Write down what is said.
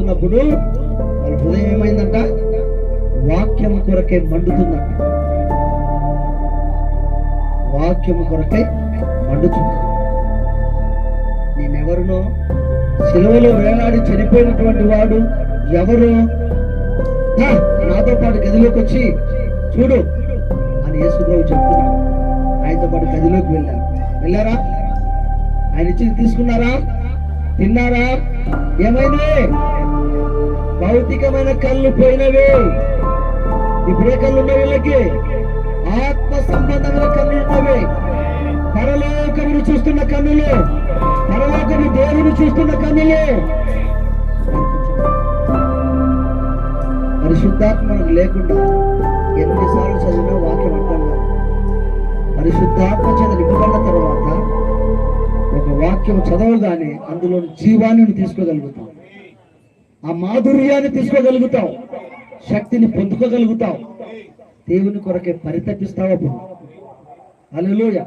చదువుతున్నప్పుడు వాళ్ళ హృదయం ఏమైందంట? వాక్యం కొరకే మండుతుందంట. వాక్యం కొరకై మండుతుంది. నేనెవరునో, సిలువలో వేలాడి చనిపోయినటువంటి వాడు ఎవరు? నాతో పాటు గదిలోకి వచ్చి చూడు అని యేసుప్రభు చెప్తున్నాడు. ఆయనతో పాటు గదిలోకి వెళ్ళారా? ఆయన ఇచ్చి తీసుకున్నారా? తిన్నారా? ఏమైంది? భౌతికమైన కళ్ళు పోయినవి. ఇప్పుడే కళ్ళు ఉన్న వీళ్ళకి ఆత్మ సంబంధమైన కళ్ళు ఉన్నవి. పరలోకమును చూస్తున్న కన్నులు, పరలోకము దేవుని చూస్తున్న కన్నులు. పరిశుద్ధాత్మ లేకుండా ఎన్నిసార్లు చదివినా వాక్యం అర్థం కాదు. పరిశుద్ధాత్మ చేత నింపబడిన తర్వాత ఒక వాక్యం చదవగానే అందులో జీవాన్ని తీసుకోగలుగుతాం, ఆ మాధుర్యాన్ని తీసుకోగలుగుతాం, శక్తిని పొందుకోగలుగుతాం. దేవుని కొరకే పరితపిస్తావు. హల్లెలూయా.